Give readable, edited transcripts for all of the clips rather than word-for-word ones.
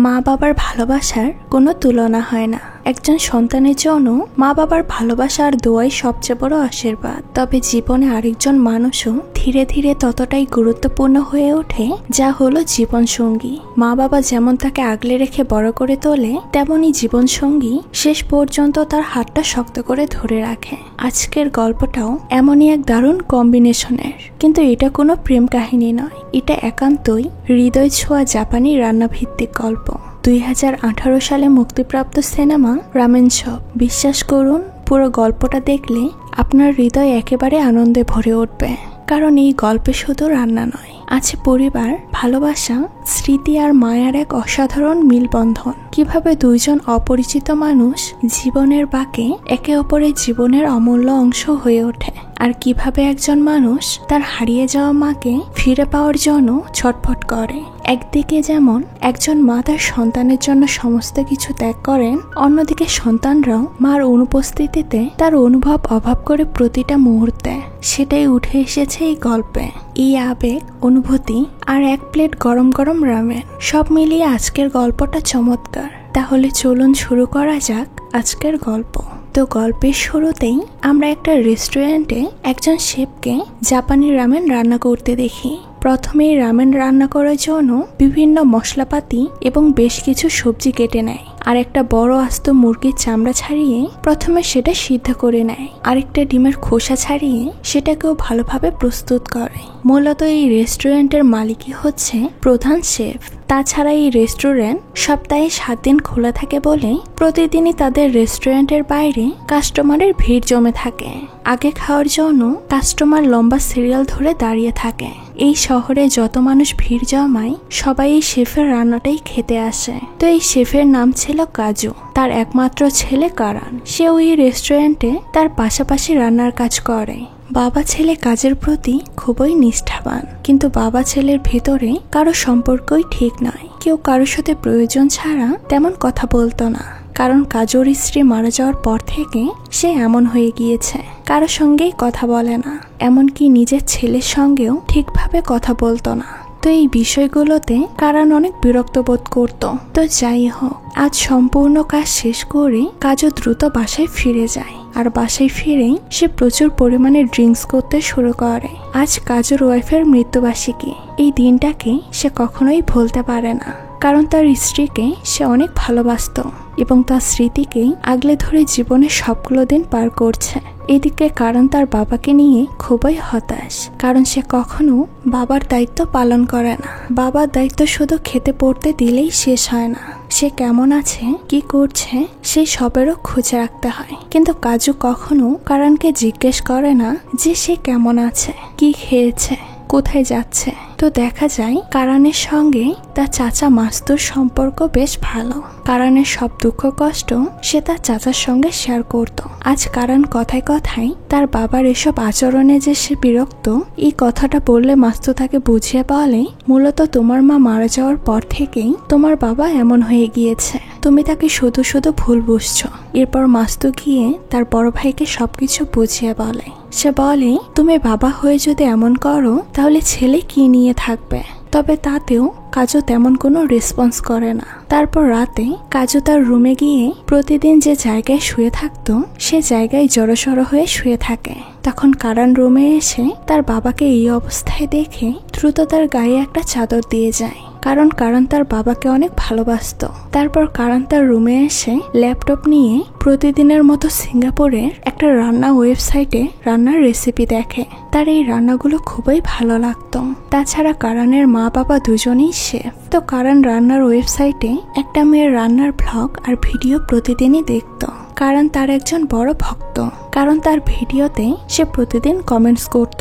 মা বাবার ভালোবাসার কোনো তুলনা হয় না। একজন সন্তানের জন্য মা বাবার ভালোবাসা আর দোয়াই সবচেয়ে বড় আশীর্বাদ। তবে জীবনে আরেকজন মানুষও ধীরে ধীরে ততটাই গুরুত্বপূর্ণ হয়ে ওঠে, যা হলো জীবনসঙ্গী। মা বাবা যেমন তাকে আগলে রেখে বড় করে তোলে, তেমনি জীবনসঙ্গী শেষ পর্যন্ত তার হাতটা শক্ত করে ধরে রাখে। আজকের গল্পটাও এমনই এক দারুণ কম্বিনেশনের, কিন্তু এটা কোনো প্রেম কাহিনী নয়। এটা একান্তই হৃদয় ছোঁয়া জাপানি রান্নাভিত্তিক গল্প। 2018 সালে মুক্তিপ্রাপ্ত সিনেমা রামেন শপ। বিশ্বাস করুন, পুরো গল্পটা দেখলে আপনার হৃদয় একেবারে আনন্দে ভরে উঠবে। কারণ এই গল্পে শুধু রান্না নয়, আছে পরিবার, ভালোবাসা, স্মৃতি আর মায়ার এক অসাধারণ মিলবন্ধন। কিভাবে দুইজন অপরিচিত মানুষ জীবনের বাঁকে একে অপরের জীবনের অমূল্য অংশ হয়ে ওঠে, আর কিভাবে একজন মানুষ তার হারিয়ে যাওয়া মাকে ফিরে পাওয়ার জন্য ছটফট করে। একদিকে যেমন একজন মা তার সন্তানের জন্য সমস্ত কিছু ত্যাগ করেন, অন্যদিকে সন্তানরাও মার অনুপস্থিতিতে তার অনুভব অভাব করে প্রতিটা মুহূর্তে। সেটাই উঠে এসেছে এই গল্পে। এই আবেগ, অনুভূতি আর এক প্লেট গরম গরম রামেন, সব মিলিয়ে আজকের গল্পটা চমৎকার। তাহলে চলুন শুরু করা যাক আজকের গল্প। তো গল্পের শুরুতেই আমরা একটা রেস্টুরেন্টে একজন শেফকে জাপানি রামেন রান্না করতে দেখি। প্রথমেই রামেন রান্না করার জন্য বিভিন্ন মশলাপাতি এবং বেশ কিছু সবজি কেটে নেয়। আর একটা বড় আস্ত মুরগির চামড়া ছাড়িয়ে প্রথমে সেটা সিদ্ধ করে নেয়। আরেকটা ডিমের খোসা ছাড়িয়ে সেটাকেও ভালোভাবে প্রস্তুত করে। মূলত এই রেস্টুরেন্টের মালিকই হচ্ছে প্রধান শেফ। তাছাড়া এই রেস্টুরেন্ট সপ্তাহে 7 দিন খোলা থাকে বলে প্রতিদিনই তাদের রেস্টুরেন্টের বাইরে কাস্টমারের ভিড় জমে থাকে। আগে খাওয়ার জন্য কাস্টমার লম্বা সিরিয়াল ধরে দাঁড়িয়ে থাকে। এই শহরে যত মানুষ ভিড় জমায়, সবাই এই শেফের রান্নাটাই খেতে আসে। তো এই শেফের নাম ছিল কাজু। তার একমাত্র ছেলে কারান। সে ওই রেস্টুরেন্টে তার পাশাপাশি রান্নার কাজ করে। বাবা ছেলে কাজের প্রতি খুবই নিষ্ঠাবান, কিন্তু বাবা ছেলের ভেতরে কারো সম্পর্কই ঠিক নয়। কেউ কারোর সাথে প্রয়োজন ছাড়া তেমন কথা বলতো না, কারণ কাজুর স্ত্রী মারা যাওয়ার পর থেকে সে এমন হয়ে গিয়েছে, কারোর সঙ্গেই কথা বলে না, এমনকি নিজের ছেলের সঙ্গেও ঠিকভাবে কথা বলতো না। তো এই বিষয়গুলোতে কারান অনেক বিরক্ত বোধ করত। তো যাই হোক, আজ সম্পূর্ণ কাজ শেষ করে কাজু দ্রুত বাসায় ফিরে যায়। আর বাসায় ফিরেই সে প্রচুর পরিমাণে ড্রিঙ্কস করতে শুরু করে। আজ কাজুর ওয়াইফের মৃত্যুবার্ষিকী। এই দিনটাকে সে কখনোই ভুলতে পারে না, কারণ তার স্ত্রীকে সে অনেক ভালোবাসত এবং তার স্মৃতিকেই আগলে ধরে জীবনের সবগুলো দিন পার করছে। এদিকে কারণ তার বাবাকে নিয়ে খুবই হতাশ, কারণ সে কখনো বাবার দায়িত্ব পালন করে না। বাবার দায়িত্ব শুধু খেতে পড়তে দিলেই শেষ হয় না, সে কেমন আছে, কি করছে, সেই সবেরও খোঁজ রাখতে হয়। কিন্তু কাজু কখনো কারণকে জিজ্ঞেস করে না যে সে কেমন আছে, কি খেয়েছে, কোথায় যাচ্ছে। তো দেখা যায় কারানের সঙ্গে তার চাচা মাস্তুর সম্পর্ক বেশ ভালো। কারানের সব দুঃখ কষ্ট সে তার চাচার সঙ্গে শেয়ার করত। আজ কারান কথায় কথায় তার বাবার এসব আচরণে যে সে বিরক্ত, এই কথাটা বললে মাস্তু তাকে বুঝিয়ে বলে, মূলত তোমার মা মারা যাওয়ার পর থেকেই তোমার বাবা এমন হয়ে গিয়েছে, তুমি তাকে শুধু শুধু ভুল বুঝছো। এরপর মাস্তু গিয়ে তার বড় ভাইকে সবকিছু বুঝিয়ে বলে। সে বলে, তুমি বাবা হয়ে যদি এমন করো তাহলে ছেলে কি নিয়ে থাকবে। তবে তাতেও কাজু তেমন কোনো রেসপন্স করে না। তারপর রাতে কাজু তার রুমে গিয়ে প্রতিদিন যে জায়গায় শুয়ে থাকতো সে জায়গায় জড়সড় হয়ে শুয়ে থাকে। তখন কারান রুমে এসে তার বাবাকে এই অবস্থায় দেখে দ্রুত তার গায়ে একটা চাদর দিয়ে যায়, কারণ কারণ তার বাবাকে অনেক ভালোবাসতো। তারপর কারণ তার রুমে এসে ল্যাপটপ নিয়ে প্রতিদিনের মতো সিঙ্গাপুরের একটা রান্না ওয়েবসাইটে রান্নার রেসিপি দেখে। তার এই রান্নাগুলো খুবই ভালো লাগতো। তাছাড়া কারণের মা বাবা দুজনেই শেফ। তো কারণ রান্নার ওয়েবসাইটে একটা মেয়ের রান্নার ব্লগ আর ভিডিও প্রতিদিনই দেখতো। কারণ তার একজন বড় ভক্ত, কারণ তার ভিডিওতে সে প্রতিদিন কমেন্টস করত।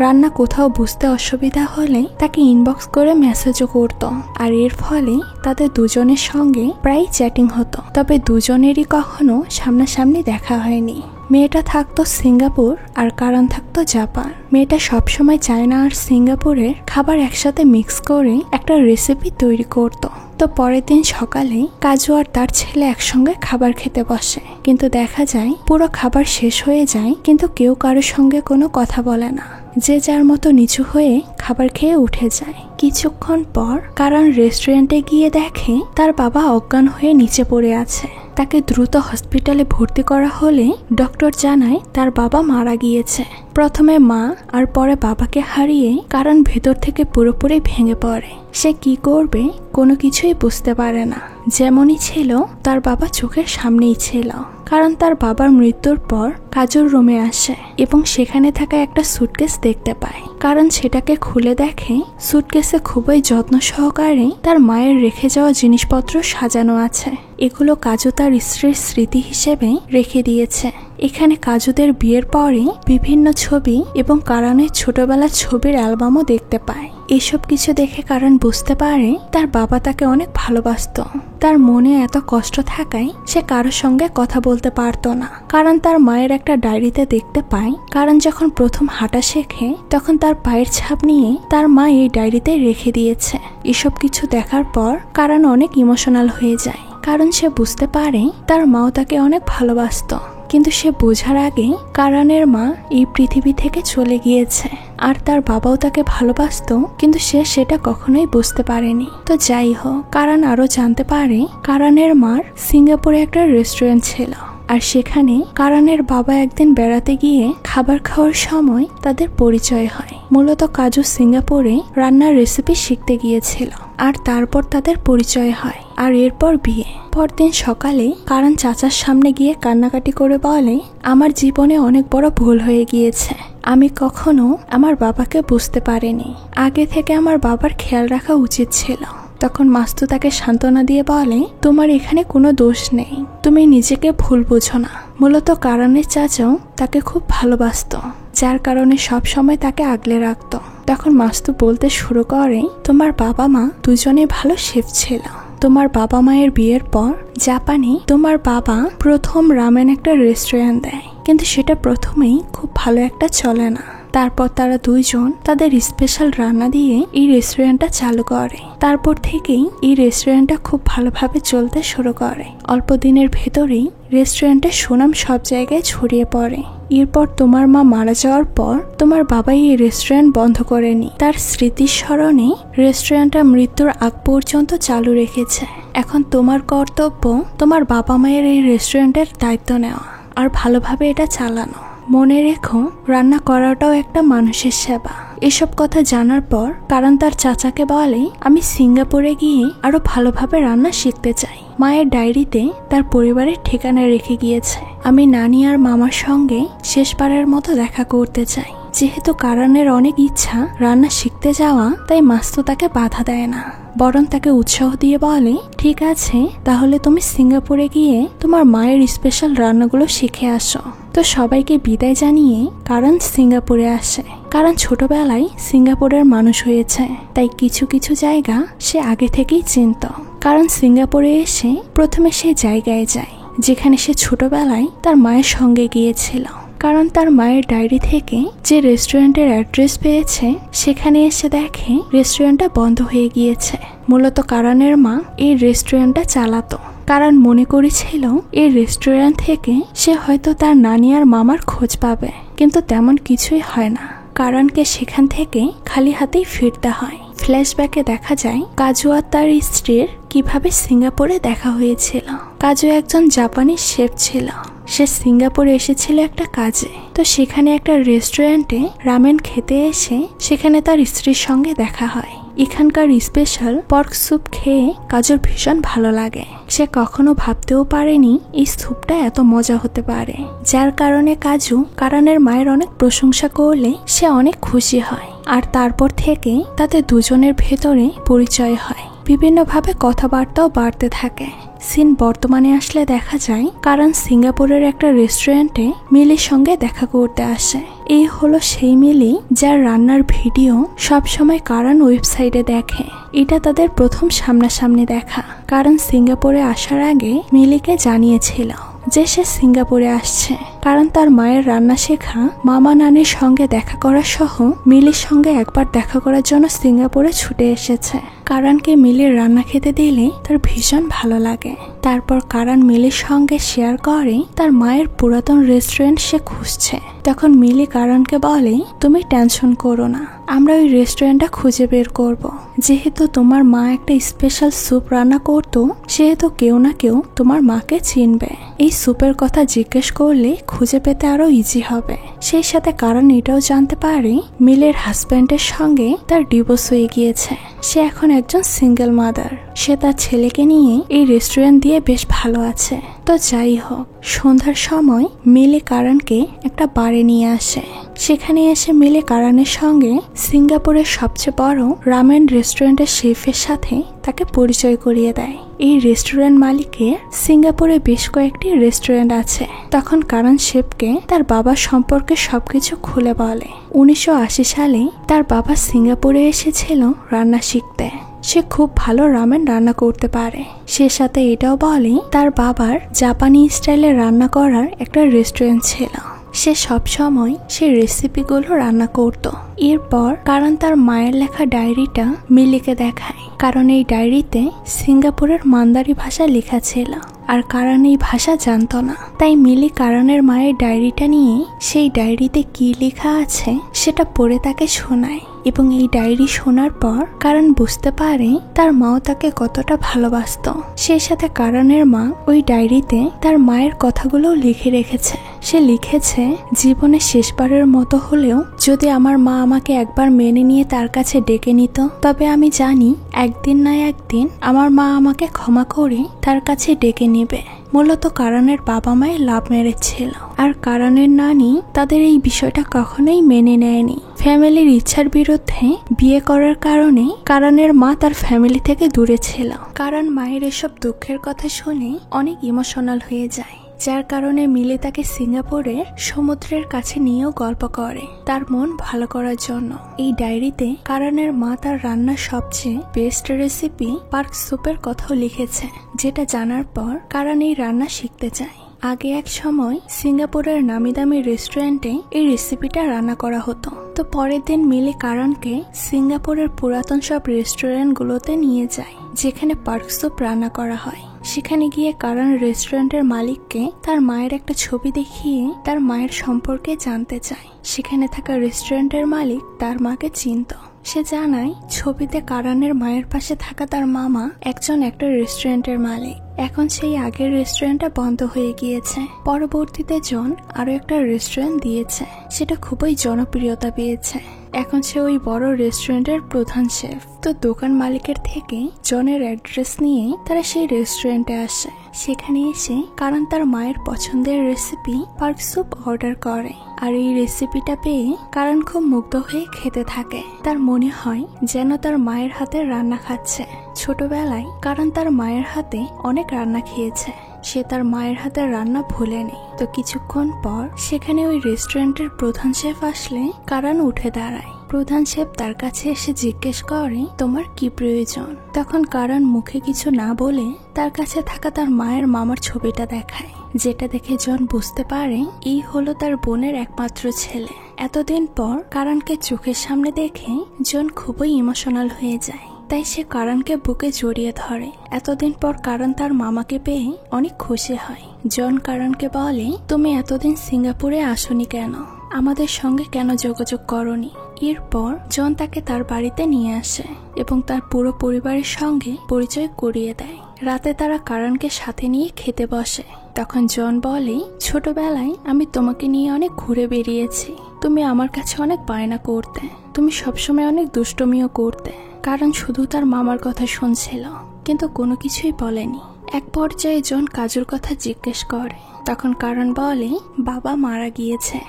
রান্না কোথাও বুঝতে অসুবিধা হলে তাকে ইনবক্স করে মেসেজও করত। আর এর ফলে তাদের দুজনের সঙ্গে প্রায় চ্যাটিং হতো। তবে দুজনেরই কখনো সামনাসামনি দেখা হয়নি। মেয়েটা থাকতো সিঙ্গাপুর আর কারণ থাকতো জাপান। মেয়েটা সবসময় চায়না আর সিঙ্গাপুরের খাবার একসাথে মিক্স করে একটা রেসিপি তৈরি করত। তো পরের দিন সকালে কাজু আর তার ছেলে একসঙ্গে খাবার খেতে বসে, কিন্তু দেখা যায় পুরো খাবার শেষ হয়ে যায়, কিন্তু কেউ কারোর সঙ্গে কোনো কথা বলে না। যে যার মতো নিচু হয়ে খাবার খেয়ে উঠে যায়। কিছুক্ষণ পর কারণ রেস্টুরেন্টে গিয়ে দেখে তার বাবা অজ্ঞান হয়ে নিচে পড়ে আছে। তাকে দ্রুত হসপিটালে ভর্তি করা হলে ডক্টর জানায় তার বাবা মারা গিয়েছে। প্রথমে মা আর পরে বাবাকে হারিয়ে কারণ ভেতর থেকে পুরোপুরি ভেঙে পড়ে। সে কি করবে কোনো কিছুই বুঝতে পারে না। যেমনই ছিল তার বাবা চোখের সামনেই ছিল। কারণ তার বাবার মৃত্যুর পর কাজুর রুমে আসে এবং সেখানে থাকা একটা সুটকেস দেখতে পায়। কারণ সেটাকে খুলে দেখে সুটকেসে খুবই যত্ন সহকারে তার মায়ের রেখে যাওয়া জিনিসপত্র সাজানো আছে। এগুলো কাজু তার স্ত্রীর স্মৃতি হিসেবে রেখে দিয়েছে। এখানে কাজুদের বিয়ের পরে বিভিন্ন ছবি এবং কারণের ছোটবেলার ছবির অ্যালবামও দেখতে পায়। এসব কিছু দেখে কারণ বুঝতে পারে তার বাবা তাকে অনেক ভালোবাসতো। তার মনে এত কষ্ট থাকায় সে কারোর সঙ্গে কথা বলতে পারতো না। কারণ তার মায়ের একটা ডায়েরিতে দেখতে পায় কারণ যখন প্রথম হাঁটা শেখে তখন তার পায়ের ছাপ নিয়ে তার মা এই ডায়েরিতে রেখে দিয়েছে। এসব কিছু দেখার পর কারণ অনেক ইমোশনাল হয়ে যায়। কারণ সে বুঝতে পারে তার মাও তাকে অনেক ভালোবাসতো, কিন্তু সে বোঝার আগে কারণের মা এই পৃথিবী থেকে চলে গিয়েছে। আর তার বাবাও তাকে ভালোবাসতো, কিন্তু সে সেটা কখনোই বুঝতে পারেনি। তো যাই হোক, কারণ আরো জানতে পারে কারণের মার সিঙ্গাপুরে একটা রেস্টুরেন্ট ছিল। আর সেখানে কারণের বাবা একদিন বেড়াতে গিয়ে খাবার খাওয়ার সময় তাদের পরিচয় হয়। মূলত কাজু সিঙ্গাপুরে রান্নার রেসিপি শিখতে গিয়েছিল আর তারপর তাদের পরিচয় হয়। আর এরপর বিয়ে। পরদিন সকালে কারণ চাচার সামনে গিয়ে কান্নাকাটি করে বলে, আমার জীবনে অনেক বড় ভুল হয়ে গিয়েছে। আমি কখনো আমার বাবাকে বুঝতে পারিনি। আগে থেকে আমার বাবার খেয়াল রাখা উচিত ছিল। তখন মাস্তু তাকে সান্ত্বনা দিয়ে বলে, তোমার এখানে কোনো দোষ নেই, তুমি নিজেকে ভুল বুঝো না। মূলত কারণের চাচাও তাকে খুব ভালোবাসতো, যার কারণে সব সময় তাকে আগলে রাখতো। তখন মাস্তু বলতে শুরু করে, তোমার বাবা মা দুজনে ভালো শেফ ছিল। তোমার বাবা মায়ের বিয়ের পর জাপানে তোমার বাবা প্রথম রামেন একটা রেস্টুরেন্ট দেয়, কিন্তু সেটা প্রথমেই খুব ভালো একটা চলে না। তারপর তারা দুইজন তাদের স্পেশাল রান্না দিয়ে এই রেস্টুরেন্টটা চালু করে। তারপর থেকেই এই রেস্টুরেন্টটা খুব ভালোভাবে চলতে শুরু করে। অল্প দিনের ভেতরেই রেস্টুরেন্টের সুনাম সব জায়গায় ছড়িয়ে পড়ে। এরপর তোমার মা মারা যাওয়ার পর তোমার বাবাই এই রেস্টুরেন্ট বন্ধ করেনি। তার স্মৃতির স্মরণে রেস্টুরেন্টটা মৃত্যুর আগ পর্যন্ত চালু রেখেছে। এখন তোমার কর্তব্য তোমার বাবা মায়ের এই রেস্টুরেন্টের দায়িত্ব নেওয়া আর ভালোভাবে এটা চালানো। মনে রেখো, রান্না করাটাও একটা মানুষের সেবা। এসব কথা জানার পর কারণ তার চাচাকে বলে, আমি সিঙ্গাপুরে গিয়ে আরো ভালোভাবে রান্না শিখতে চাই। মায়ের ডায়েরিতে তার পরিবারের ঠিকানা রেখে গিয়েছে। আমি নানি আর মামার সঙ্গে শেষবারের মতো দেখা করতে চাই। যেহেতু কারণের অনেক ইচ্ছা রান্না শিখতে যাওয়া, তাই মাস্তু তাকে বাধা দেয় না, বরং তাকে উৎসাহ দিয়ে বলে, ঠিক আছে, তাহলে তুমি সিঙ্গাপুরে গিয়ে তোমার মায়ের স্পেশাল রান্নাগুলো শিখে আসো। তো সবাইকে বিদায় জানিয়ে কারণ সিঙ্গাপুরে আসে। কারণ ছোটবেলায় সিঙ্গাপুরের মানুষ হয়েছে, তাই কিছু কিছু জায়গা সে আগে থেকেই চিনত। কারণ সিঙ্গাপুরে এসে প্রথমে সে জায়গায় যায় যেখানে সে ছোটবেলায় তার মায়ের সঙ্গে গিয়েছিল। কারণ তার মায়ের ডায়েরি থেকে যে রেস্টুরেন্টের অ্যাড্রেস পেয়েছে, সেখানে এসে দেখে রেস্টুরেন্টটা বন্ধ হয়ে গিয়েছে। মূলত কারণের মা এই রেস্টুরেন্টটা চালাতো। কারণ মনে করেছিল এই রেস্টুরেন্ট থেকে সে হয়তো তার নানি আর মামার খোঁজ পাবে, কিন্তু তেমন কিছুই হয় না। কারণকে সেখান থেকে খালি হাতেই ফিরতে হয়। ফ্ল্যাশব্যাকে দেখা যায় কাজু আর তার স্ত্রীর কিভাবে সিঙ্গাপুরে দেখা হয়েছিল। কাজু একজন জাপানি শেফ ছিল। সে সিঙ্গাপুরে এসেছিল একটা কাজে। তো সেখানে একটা রেস্টুরেন্টে রামেন খেতে এসে সেখানে তার স্ত্রীর সঙ্গে দেখা হয়। এখানকার স্পেশাল পর্ক স্যুপ খেয়ে কাজুর ভীষণ ভালো লাগে। সে কখনো ভাবতেও পারেনি এই স্যুপটা এত মজা হতে পারে, যার কারণে কাজু কারণের মায়ের অনেক প্রশংসা করলে সে অনেক খুশি হয়। আর তারপর থেকে তাদের দুজনের ভেতরে পরিচয় হয়। বিভিন্নভাবে কথাবার্তাও বাড়তে থাকে। সিন বর্তমানে আসলে দেখা যায় কারণ সিঙ্গাপুরের একটা রেস্টুরেন্টে মিলির সঙ্গে দেখা করতে আসে। এই হলো সেই মিলি যার রান্নার ভিডিও সবসময় কারণ ওয়েবসাইটে দেখে। এটা তাদের প্রথম সামনাসামনি দেখা। কারণ সিঙ্গাপুরে আসার আগে মিলিকে জানিয়েছিল যে সে সিঙ্গাপুরে আসছে, কারণ তার মায়ের রান্না শেখা মামা নানির সঙ্গে দেখা করা সহ মিলির সঙ্গে একবার দেখা করার জন্য সিঙ্গাপুরে ছুটে এসেছে। কারণকে মিলির রান্না খেতে দিলে তার ভীষণ ভালো লাগে। তারপর কারণ মিলির সঙ্গে শেয়ার করে তার মায়ের পুরাতন রেস্টুরেন্ট সে খুঁজছে। তখন মিলি কারণকে বলে, তুমি টেনশন করো না, আমরা ওই রেস্টুরেন্টটা খুঁজে বের করব। যেহেতু তোমার মা একটা স্পেশাল স্যুপ রান্না করতো, সেহেতু কেউ না কেউ তোমার মাকে চিনবে। এই স্যুপের কথা জিজ্ঞেস করলে খুঁজে পেতে আরো ইজি হবে। সেই সাথে কারণ এটাও জানতে পারে মিলের হাজব্যান্ডের সঙ্গে তার ডিভোর্স হয়ে গিয়েছে। সে এখন একজন সিঙ্গেল মাদার। সে তার ছেলেকে নিয়ে এই রেস্টুরেন্ট দিয়ে বেশ ভালো আছে। তো যাই হোক, সন্ধ্যার সময় মিলি কারণকে একটা বারে নিয়ে আসে। সেখানে এসে মিলি কারণের সঙ্গে সিঙ্গাপুরের সবচেয়ে বড় রামেন রেস্টুরেন্টের শেফের সাথে তাকে পরিচয় করিয়ে দেয়। এই রেস্টুরেন্ট মালিকের সিঙ্গাপুরে বেশ কয়েকটি রেস্টুরেন্ট আছে। তখন কারণ শেফকে তার বাবার সম্পর্কে সবকিছু খুলে বলে। 1980 সালে তার বাবা সিঙ্গাপুরে এসেছিল রান্না শিখতে। সে খুব ভালো রামেন রান্না করতে পারে। সে সাথে এটাও বলে তার বাবার জাপানি স্টাইলে রান্না করার একটা রেস্টুরেন্ট ছিল। সে সব সময় সেই রেসিপিগুলো রান্না করত। এরপর কারণ তার মায়ের লেখা ডায়েরিটা মিলিকে দেখায়। কারণ এই ডায়েরিতে সিঙ্গাপুরের মান্দারি ভাষা লেখা ছিল, আর কারণ এই ভাষা জানতো না। তাই মিলি কারণের মায়ের ডায়েরিটা নিয়ে সেই ডায়েরিতে কি লেখা আছে সেটা পড়ে তাকে শোনায়। এবং এই ডায়েরি শোনার পর কারণ বুঝতে পারে তার মাও তাকে কতটা ভালোবাসতো। সেই সাথে কারণের মা ওই ডায়েরিতে তার মায়ের কথাগুলো লিখে রেখেছে। সে লিখেছে, জীবনে শেষবারের মতো হলেও যদি আমার মা আমাকে একবার মেনে নিয়ে তার কাছে ডেকে নিত, তবে আমি জানি একদিন না একদিন আমার মা আমাকে ক্ষমা করে তার কাছে ডেকে নেবে। মূলত কারণের বাবা মায়ের লাভ ম্যারেজ ছিল, আর কারণের নানি তাদের এই বিষয়টা কখনোই মেনে নেয়নি। ফ্যামিলির ইচ্ছার বিরুদ্ধে বিয়ে করার কারণে কারণের মা তার ফ্যামিলি থেকে দূরে ছিল। কারণ মায়ের এসব দুঃখের কথা শুনে অনেক ইমোশনাল হয়ে যায়, যার কারণে মিলি তাকে সিঙ্গাপুরের সমুদ্রের কাছে নিয়েও গল্প করে তার মন ভালো করার জন্য। এই ডায়েরিতে কারণের মা তার রান্নার সবচেয়ে বেস্ট রেসিপি পার্ক স্যুপের কথাও লিখেছে, যেটা জানার পর কারণ এই রান্না শিখতে চায়। আগে এক সময় সিঙ্গাপুরের নামি দামি রেস্টুরেন্টে এই রেসিপিটা রান্না করা হতো। তো পরের দিন মিলি কারণকে সিঙ্গাপুরের পুরাতন সব রেস্টুরেন্টগুলোতে নিয়ে যায় যেখানে পার্ক স্যুপ রান্না করা হয়। সেখানে গিয়ে কারণ রেস্টুরেন্টের মালিককে তার মায়ের একটা ছবি দেখিয়ে তার মায়ের সম্পর্কে জানতে চায়। সেখানে থাকা রেস্টুরেন্টের মালিক তার মাকে চিনত। সে জানায় ছবিতে কারণের মায়ের পাশে থাকা তার মামা একজন একটা রেস্টুরেন্টের মালিক। এখন সেই আগের রেস্টুরেন্টটা বন্ধ হয়ে গিয়েছে। পরবর্তীতে জন আরো একটা রেস্টুরেন্ট দিয়েছে, সেটা খুবই জনপ্রিয়তা পেয়েছে। এখন সে ওই বড় রেস্টুরেন্টের প্রধান শেফ। তো দোকান মালিকের থেকে জনের অ্যাড্রেস নিয়ে তারা সেই রেস্টুরেন্টে আসে। সেখানে এসে কারণ তার মায়ের পছন্দের রেসিপি পার্ক স্যুপ অর্ডার করে। আর এই রেসিপিটা পেয়ে কারণ খুব মুগ্ধ হয়ে খেতে থাকে। তার মনে হয় যেন তার মায়ের হাতের রান্না খাচ্ছে। ছোটবেলায় কারণ তার মায়ের হাতে অনেক রান্না খেয়েছে, সে তার মায়ের হাতের রান্না ভুলেনি। তো কিছুক্ষণ পর সেখানে ওই রেস্টুরেন্টের প্রধান শেফ আসলে কারণ উঠে দাঁড়ায়। প্রধান শেফ তার কাছে এসে জিজ্ঞেস করে, তোমার কি প্রয়োজন? তখন কারণ মুখে কিছু না বলে তার কাছে থাকা তার মায়ের মামার ছবিটা দেখায়, যেটা দেখে জন বুঝতে পারে এই হলো তার বোনের একমাত্র ছেলে। এতদিন পর কারণকে চোখের সামনে দেখে জন খুবই ইমোশনাল হয়ে যায়। তাই সে কারণকে বুকে জড়িয়ে ধরে। এতদিন পর কারণ তার মামাকে পেয়ে অনেক খুশি হয়। জন কারণকে বলে, তুমি এতদিন সিঙ্গাপুরে আসোনি কেন? আমাদের সঙ্গে কেন যোগাযোগ করনি? এরপর জন তাকে তার বাড়িতে নিয়ে আসে এবং তার পুরো পরিবারের সঙ্গে পরিচয় করিয়ে দেয়। রাতে তারা কারণকে সাথে নিয়ে খেতে বসে। তখন জন বলে, ছোটবেলায় আমি তোমাকে নিয়ে অনেক ঘুরে বেরিয়েছি। তুমি আমার কাছে অনেক বায়না করতে, তুমি সবসময় অনেক দুষ্টমিও করতে। কারণ শুধু তার মামার কথা শুনছিল, কিন্তু কোনো কিছুই বলেনি। এক পর্যায়ে জন কাজুর কথা জিজ্ঞেস করে। তখন কারণ বলে, বাবা মারা গিয়েছে।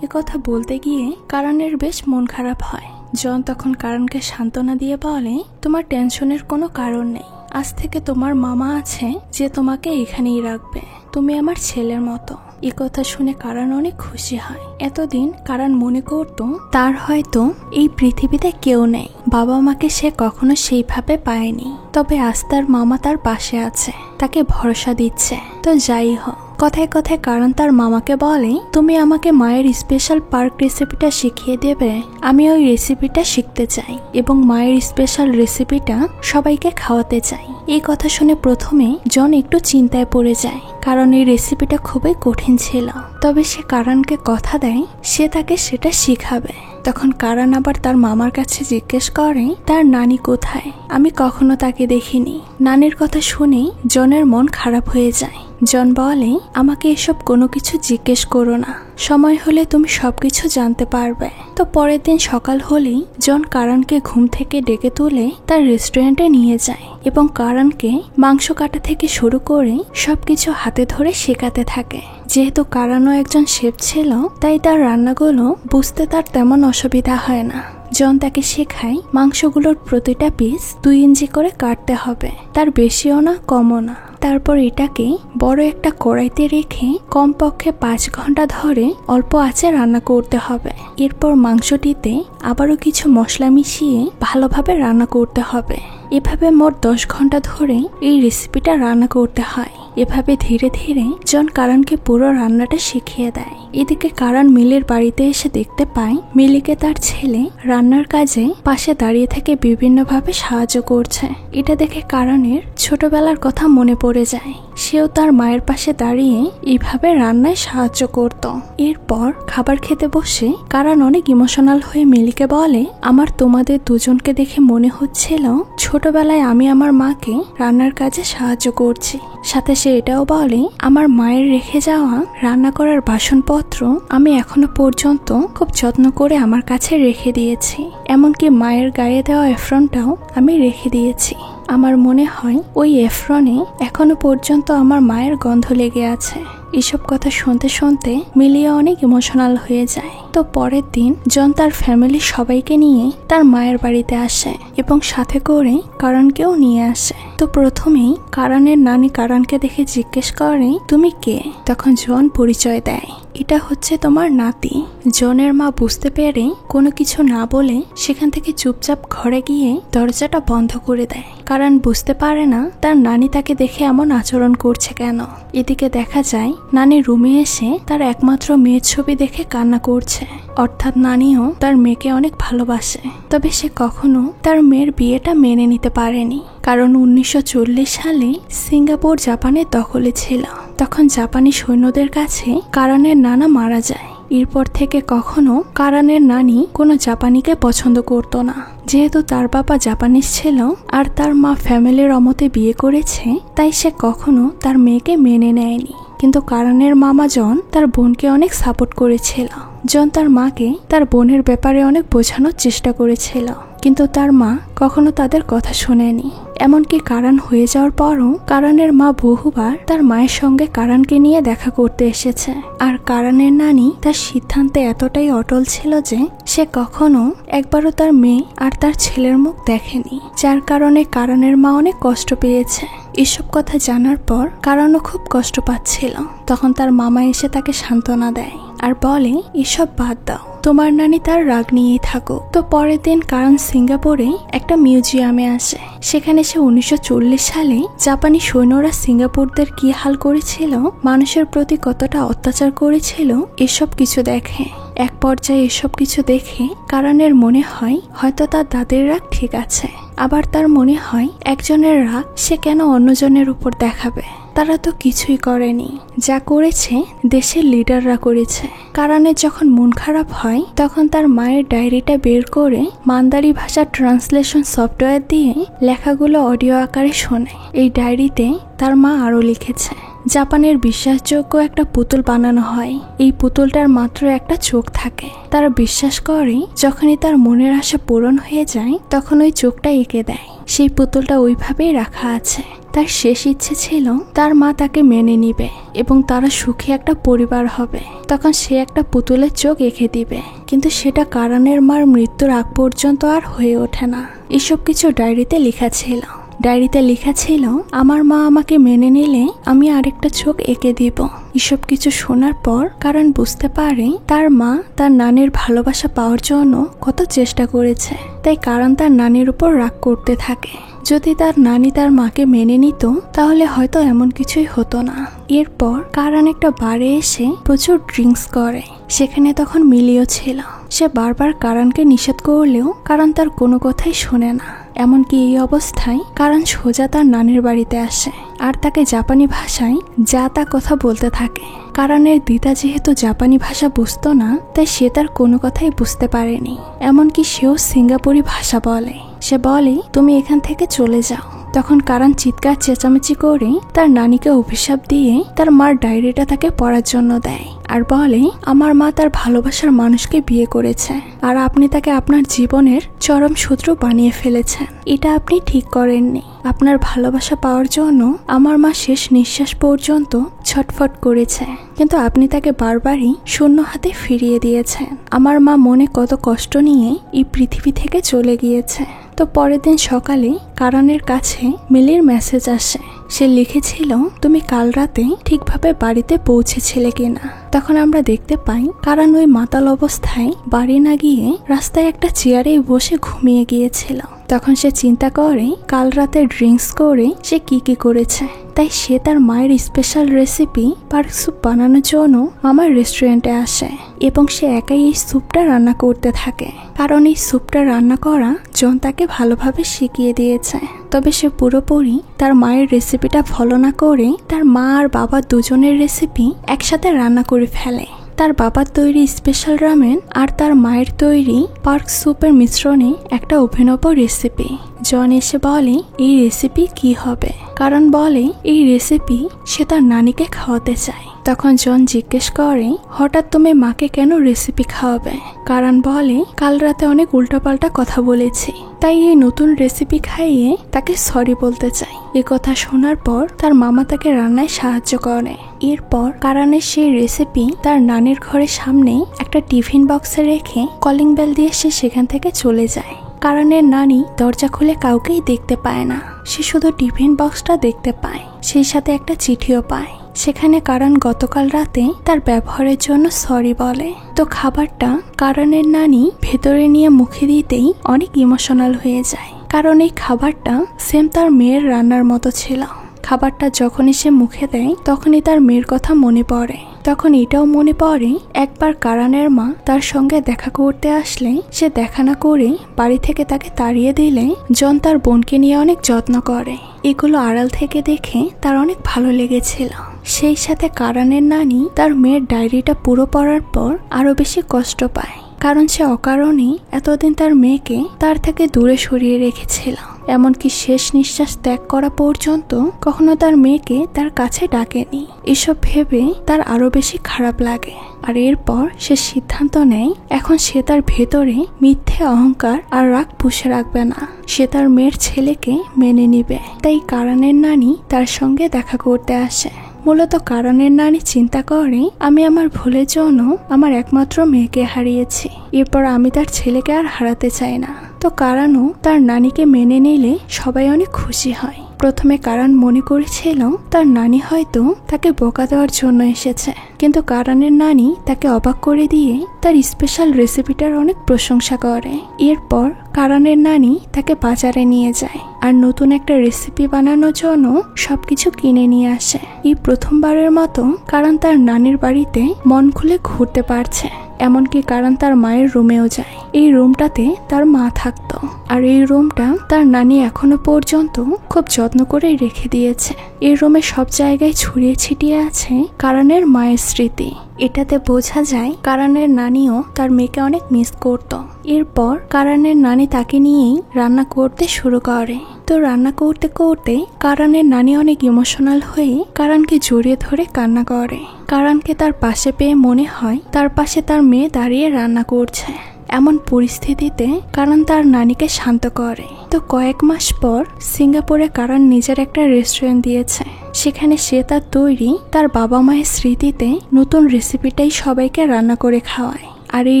কথা বলতে গিয়ে কারণের বেশ মন খারাপ হয়। জন তখন কারণকে সান্ত্বনা দিয়ে বলে, তোমার টেনশনের কোনো কারণ নেই। আজ থেকে তোমার মামা আছে যে তোমাকে এখানেই রাখবে। তুমি আমার ছেলের মতো। কথা শুনে কারণ অনেক খুশি হয়। এতদিন কারণ মনে করত তার হয়তো এই পৃথিবীতে কেউ নেই। বাবা মাকে সে কখনো সেইভাবে পায়নি। তবে আজ তার মামা তার পাশে আছে, তাকে ভরসা দিচ্ছে। তো যাই হোক, কথায় কথায় কারণ তার মামাকে বলে, তুমি আমাকে মায়ের স্পেশাল পার্ক রেসিপিটা শিখিয়ে দেবে। আমি ওই রেসিপিটা শিখতে চাই এবং মায়ের স্পেশাল রেসিপিটা সবাইকে খাওয়াতে চাই। এই কথা শুনে প্রথমে জন একটু চিন্তায় পড়ে যায়, কারণ এই রেসিপিটা খুবই কঠিন ছিল। তবে সে কারণকে কথা দেয় সে তাকে সেটা শিখাবে। তখন কারণ আবার তার মামার কাছে জিজ্ঞেস করে, তার নানি কোথায়? আমি কখনো তাকে দেখিনি। নানির কথা শুনেই জনের মন খারাপ হয়ে যায়। জন বলে, আমাকে এসব কোনো কিছু জিজ্ঞেস করো না, সময় হলে তুমি সবকিছু জানতে পারবে। তো পরের দিন সকাল হলেই জন কারণকে ঘুম থেকে ডেকে তুলে তার রেস্টুরেন্টে নিয়ে যায় এবং কারণকে মাংস কাটা থেকে শুরু করে সবকিছু হাতে ধরে শেখাতে থাকে। যেহেতু কারণও একজন শেফ ছিল, তাই তার রান্নাগুলো বুঝতে তার তেমন অসুবিধা হয় না। জন তাকে শেখায় মাংসগুলোর প্রতিটা পিস 2 ইঞ্চি করে কাটতে হবে, তার বেশিও না কমও না। তারপর এটাকে বড় একটা কড়াইতে রেখে কমপক্ষে 5 ঘন্টা ধরে অল্প আঁচে রান্না করতে হবে। এরপর মাংসটিতে আবারও কিছু মশলা মিশিয়ে ভালোভাবে রান্না করতে হবে। এভাবে মোট 10 ঘন্টা ধরে এই রেসিপিটা রান্না করতে হয়। এভাবে ধীরে ধীরে জন কারণকে পুরো রান্নাটা শিখিয়ে দেয়। এদিকে কারণ মিলির বাড়িতে এসে দেখতে পায় মিলিকে তার ছেলে রান্নার কাজে পাশে দাঁড়িয়ে থেকে বিভিন্নভাবে সাহায্য করছে। এটা দেখে কারণের ছোটবেলার কথা মনে পড়ে যায়। সেও তার মায়ের পাশে দাঁড়িয়ে এইভাবে রান্নায় সাহায্য করত। এরপর খাবার খেতে বসে কারণ অনেক ইমোশনাল হয়ে মিলিকে বলে, আমার তোমাদের দুজনকে দেখে মনে হচ্ছিল ছোটবেলায় আমি আমার মাকে রান্নার কাজে সাহায্য করছি। সাথে সে এটাও বলে, আমার মায়ের রেখে যাওয়া রান্না করার বাসনপত্র আমি এখনো পর্যন্ত খুব যত্ন করে আমার কাছে রেখে দিয়েছি। এমনকি মায়ের গায়ে দেওয়া এফ্রনটাও আমি রেখে দিয়েছি। আমার মনে হয় ওই এফ্রনে এখনো পর্যন্ত আমার মায়ের গন্ধ লেগে আছে। এসব কথা শুনতে শুনতে মিলিয়া অনেক ইমোশনাল হয়ে যায়। তো পরের দিন জন তার ফ্যামিলির সবাইকে নিয়ে তার মায়ের বাড়িতে আসে এবং সাথে করে কারণকেও নিয়ে আসে। তো প্রথমেই কারণের নানি কারণকে দেখে জিজ্ঞেস করে, তুমি কে? তখন জন পরিচয় দেয়, এটা হচ্ছে তোমার নাতি। জনের মা বুঝতে পেরে কোনো কিছু না বলে সেখান থেকে চুপচাপ ঘরে গিয়ে দরজাটা বন্ধ করে দেয়। কারণ বুঝতে পারে না তার নানি তাকে দেখে এমন আচরণ করছে কেন। এদিকে দেখা যায় নানি রুমে এসে তার একমাত্র মেয়ের ছবি দেখে কান্না করছে। অর্থাৎ নানিও তার মেয়েকে অনেক ভালোবাসে, তবে সে কখনো তার মেয়ের বিয়েটা মেনে নিতে পারেনি। কারণ 1940 সালে সিঙ্গাপুর জাপানের দখলে ছিল। তখন জাপানি সৈন্যদের কাছে কারণের নানা মারা যায়। এরপর থেকে কখনো কারণের নানি কোনো জাপানিকে পছন্দ করতো না। যেহেতু তার বাবা জাপানিজ ছিল আর তার মা ফ্যামিলির অমতে বিয়ে করেছে, তাই সে কখনো তার মেয়েকে মেনে নেয়নি। কিন্তু কারণের মামা জন তার বোনকে অনেক সাপোর্ট করেছিল। জন তার মাকে তার বোনের ব্যাপারে অনেক বোঝানোর চেষ্টা করেছিল, কিন্তু তার মা কখনো তাদের কথা শোনেনি। এমনকি কারণ হয়ে যাওয়ার পরও কারণের মা বহুবার তার মায়ের সঙ্গে কারণকে নিয়ে দেখা করতে এসেছে। আর কারণের নানি তার সিদ্ধান্তে এতটাই অটল ছিল যে সে কখনো একবারও তার মেয়ে আর তার ছেলের মুখ দেখেনি, যার কারণে কারণের মা অনেক কষ্ট পেয়েছে। এসব কথা জানার পর কারণও খুব কষ্ট পাচ্ছিল। তখন তার মামা এসে তাকে সান্ত্বনা দেয় আর বলে, এসব বাদ দাও, তোমার নানি তার রাগ নিয়েই থাকুক। তো পরের দিন কারণ সিঙ্গাপুরে একটা মিউজিয়ামে আসে। সেখানে সে 1940 সালে জাপানি সৈন্যরা সিঙ্গাপুরদের কি হাল করেছিল, মানুষের প্রতি কতটা অত্যাচার করেছিল, এসব কিছু দেখে। এক পর্যায়ে এসব কিছু দেখে কারণের মনে হয় হয়তো তার দাদির রাগ ঠিক আছে। আবার তার মনে হয় একজনের রাগ সে কেন অন্যজনের উপর দেখাবে, তারা তো কিছুই করেনি, যা করেছে দেশের লিডাররা করেছে। কারণের যখন মন খারাপ হয় তখন তার মায়ের ডায়েরিটা বের করে মান্দারি ভাষার ট্রান্সলেশন সফটওয়্যার দিয়ে লেখাগুলো অডিও আকারে শোনে। এই ডায়েরিতে তার মা আরো লিখেছে, জাপানের বিশ্বাসযোগ্য একটা পুতুল বানানো হয়। এই পুতুলটার মাত্র একটা চোখ থাকে। তারা বিশ্বাস করে যখনই তার মনের আশা পূরণ হয়ে যায় তখন ওই চোখটা এঁকে দেয়। সেই পুতুলটা ওইভাবেই রাখা আছে। তার শেষ ইচ্ছে ছিল তার মা তাকে মেনে নিবে এবং তারা সুখী একটা পরিবার হবে। তখন সে একটা পুতুলের চোখ এঁকে দিবে, কিন্তু সেটা কারণের মার মৃত্যুর আগ পর্যন্ত আর হয়ে ওঠে না। এসব কিছু ডায়েরিতে লেখা ছিল। ডায়েরিতে লেখা ছিল, আমার মা আমাকে মেনে নিলে আমি আরেকটা চোখ এঁকে দিব। এসব কিছু শোনার পর কারণ বুঝতে পারে তার মা তার নানির ভালোবাসা পাওয়ার জন্য কত চেষ্টা করেছে। তাই কারণ তার নানির উপর রাগ করতে থাকে। যদি তার নানি তার মাকে মেনে নিত তাহলে হয়তো এমন কিছুই হতো না। এরপর কারান একটা বারে এসে প্রচুর ড্রিঙ্কস করে। সেখানে তখন মিলিও ছিল। সে বারবার কারানকে নিষেধ করলেও কারান তার কোনো কথাই শোনে না। এমনকি এই অবস্থায় কারান সোজা তার নানির বাড়িতে আসে আর তাকে জাপানি ভাষায় যা তা কথা বলতে থাকে। কারানের দিদা যেহেতু জাপানি ভাষা বুঝতো না, তাই সে তার কোনো কথাই বুঝতে পারেনি। এমনকি সেও সিঙ্গাপুরি ভাষা বলে। সে বলে, তুমি এখান থেকে চলে যাও। তখন কারান চিৎকার চেঁচামেচি করে তার নানিকে অভিশাপ দিয়ে তার মার ডায়েরিটা তাকে পড়ার জন্য দেয় আর বলে, আমার মা তার ভালোবাসার মানুষকে বিয়ে করেছে আর আপনি তাকে আপনার জীবনের চরম শত্রু বানিয়ে ফেলেছেন। এটা আপনি ঠিক করেননি। আপনার ভালোবাসা পাওয়ার জন্য আমার মা শেষ নিঃশ্বাস পর্যন্ত ছটফট করেছে, কিন্তু আপনি তাকে বারবারই শূন্য হাতে ফিরিয়ে দিয়েছেন। আমার মা মনে কত কষ্ট নিয়ে এই পৃথিবী থেকে চলে গিয়েছে। তো পরের দিন সকালে কারানের কাছে মিলির মেসেজ আসে। সে লিখেছিল, তুমি কাল রাতে ঠিকভাবে বাড়িতে পৌঁছেছিলে কিনা। তখন আমরা দেখতে পাই কারান ওই মাতাল অবস্থায় বাড়ি না গিয়ে রাস্তায় একটা চেয়ারে বসে ঘুমিয়ে গিয়েছিল। তখন সে চিন্তা করে কাল রাতে ড্রিঙ্কস করে সে কি করেছে। তাই সে তার মায়ের স্পেশাল রেসিপি পার্ক স্যুপ বানানোর জন্য মামার রেস্টুরেন্টে আসে এবং সে একাই এই স্যুপটা রান্না করতে থাকে, কারণ এই স্যুপটা রান্না করা জন তাকে ভালোভাবে শিখিয়ে দিয়েছে। তবে সে পুরোপুরি তার মায়ের রেসিপিটা ফলো না করে তার মা আর বাবা দুজনের রেসিপি একসাথে রান্না করে ফেলে। তার বাবার তৈরি স্পেশাল রামেন আর তার মায়ের তৈরি পার্ক স্যুপের মিশ্রণে একটা অভিনব রেসিপি। জন এসে বলে, এই রেসিপি কি হবে। কারণ বলে, এই রেসিপি সে তার নানিকে খাওয়াতে চায়। তখন জন জিজ্ঞেস করে, হঠাৎ তুমি মাকে কেন রেসিপি খাওয়াবে। কারণ বলে, কাল রাতে অনেক উল্টাপাল্টা কথা বলেছি, তাই এই নতুন রেসিপি খাইয়ে তাকে সরি বলতে চাই। এ কথা শোনার পর তার মামা তাকে রান্নায় সাহায্য করে। এরপর কারানের সেই রেসিপি তার নানির ঘরের সামনে একটা টিফিন বক্সে রেখে কলিং বেল দিয়ে সে সেখান থেকে চলে যায়। কারানের নানি দরজা খুলে কাউকেই দেখতে পায় না। সে শুধু টিফিন বক্সটা দেখতে পায়, সেই সাথে একটা চিঠিও পায়। সেখানে কারান গতকাল রাতে তার ব্যবহারের জন্য সরি বলে। তো খাবারটা কারানের নানি ভেতরে নিয়ে মুখে দিতেই অনেক ইমোশনাল হয়ে যায়, কারণ এই খাবারটা সেম তার মেয়ের রান্নার মতো ছিল। খাবারটা যখনই সে মুখে দেয় তখনই তার মেয়ের কথা মনে পড়ে। তখন এটাও মনে পড়ে একবার কারানের মা তার সঙ্গে দেখা করতে আসলে সে দেখা না করে বাড়ি থেকে তাকে তাড়িয়ে দিলে জন তার বোনকে নিয়ে অনেক যত্ন করে। এগুলো আড়াল থেকে দেখে তার অনেক ভালো লেগেছিল। সেই সাথে কারানের নানি তার মেয়ের ডায়েরিটা পুরো পড়ার পর আরো বেশি কষ্ট পায়, কারণ সে অকারণে এতদিন তার মেয়েকে তার থেকে দূরে সরিয়ে রেখেছিল। এমনকি শেষ নিঃশ্বাস ত্যাগ করা পর্যন্ত কখনো তার মেয়েকে তার কাছে ডাকেনি। এসব ভেবে তার আরো বেশি খারাপ লাগে। আর এরপর সে সিদ্ধান্ত নেয় এখন সে তার ভেতরে মিথ্যে অহংকার আর রাগ পুষে রাখবে না। সে তার মেয়ের ছেলেকে মেনে নিবে। তাই কারানের নানি তার সঙ্গে দেখা করতে আসে। মূলত কারানের নানি চিন্তা করে, আমি আমার ভুলের জন্য আমার একমাত্র মেয়েকে হারিয়েছি, এরপর আমি তার ছেলেকে আর হারাতে চাই না। তো কারানও তার নানিকে মেনে নিলে সবাই অনেক খুশি হয়। প্রথমে কারান মনে করেছিল তার নানি হয়তো তাকে বোকা দেওয়ার জন্য এসেছে, কিন্তু কারানের নানি তাকে অবাক করে দিয়ে তার স্পেশাল রেসিপিটার অনেক প্রশংসা করে। এরপর কারানের নানি তাকে বাজারে নিয়ে যায় আর নতুন একটা রেসিপি বানানোর জন্য সবকিছু কিনে নিয়ে আসে। এই প্রথমবারের মতো কারান তার নানির বাড়িতে মন খুলে ঘুরতে পারছে। এমনকি কারান তার মায়ের রুমেও যায়। এই রুমটাতে তার মা থাকতো আর এই রুমটা তার নানি এখনো পর্যন্ত খুব যত্ন করে রেখে দিয়েছে। এই রুমে সব জায়গায় ছড়িয়ে ছিটিয়ে আছে কারানের মায়ের স্মৃতি। এটাতে বোঝা যায় কারানের নানিও তার মেয়েকে অনেক মিস করত। এরপর কারানের নানি তাকে নিয়েই রান্না করতে শুরু করে। তো রান্না করতে করতে কারানের নানি অনেক ইমোশনাল হয়ে কারানকে জড়িয়ে ধরে কান্না করে। কারানকে তার পাশে পেয়ে মনে হয় তার পাশে তার মেয়ে দাঁড়িয়ে রান্না করছে। এমন পরিস্থিতিতে কারান তার নানিকে শান্ত করে। তো কয়েক মাস পর সিঙ্গাপুরে কারান নিজের একটা রেস্টুরেন্ট দিয়েছে। সেখানে সে তার তৈরি তার বাবা মায়ের স্মৃতিতে নতুন রেসিপিটাই সবাইকে রান্না করে খাওয়ায়। আর এই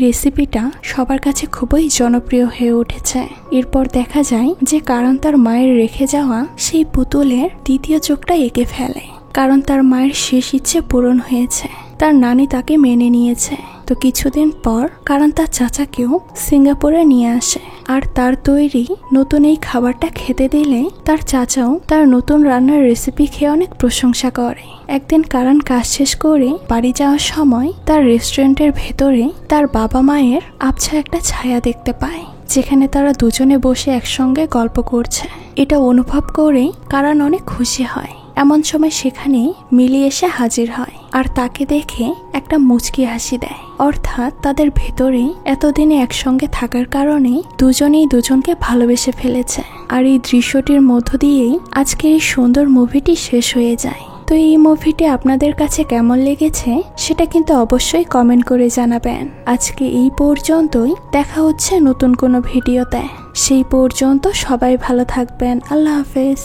রেসিপিটা সবার কাছে খুবই জনপ্রিয় হয়ে উঠেছে। এরপর দেখা যায় যে কারান তার মায়ের রেখে যাওয়া সেই পুতুলের দ্বিতীয় চোখটা এঁকে ফেলে, কারণ তার মায়ের শেষ ইচ্ছে পূরণ হয়েছে। তার নানি তাকে মেনে নিয়েছে। তো কিছুদিন পর কারণ তার চাচাকেও সিঙ্গাপুরে নিয়ে আসে আর তার তৈরি নতুন এই খাবারটা খেতে দিলে তার চাচাও তার নতুন রান্নার রেসিপি খেয়ে অনেক প্রশংসা করে। একদিন কারণ কাজ শেষ করে বাড়ি যাওয়ার সময় তার রেস্টুরেন্টের ভেতরে তার বাবা মায়ের আবছা একটা ছায়া দেখতে পায়, যেখানে তারা দুজনে বসে একসঙ্গে গল্প করছে। এটা অনুভব করে কারণ অনেক খুশি হয়। এমন সময় সেখানে মিলি এসে হাজির হয় আর তাকে দেখে একটা মুচকি হাসি দেয়। অর্থাৎ তাদের ভেতরে এতদিনে একসঙ্গে থাকার কারণে দুজনেই দুজনকে ভালোবেসে ফেলেছে। আর এই দৃশ্যটির মধ্য দিয়েই আজকের এই সুন্দর মুভিটি শেষ হয়ে যায়। তো এই মুভিটি আপনাদের কাছে কেমন লেগেছে সেটা কিন্তু অবশ্যই কমেন্ট করে জানাবেন। আজকে এই পর্যন্তই, দেখা হচ্ছে নতুন কোনো ভিডিওতে। সেই পর্যন্ত সবাই ভালো থাকবেন। আল্লাহ হাফেজ।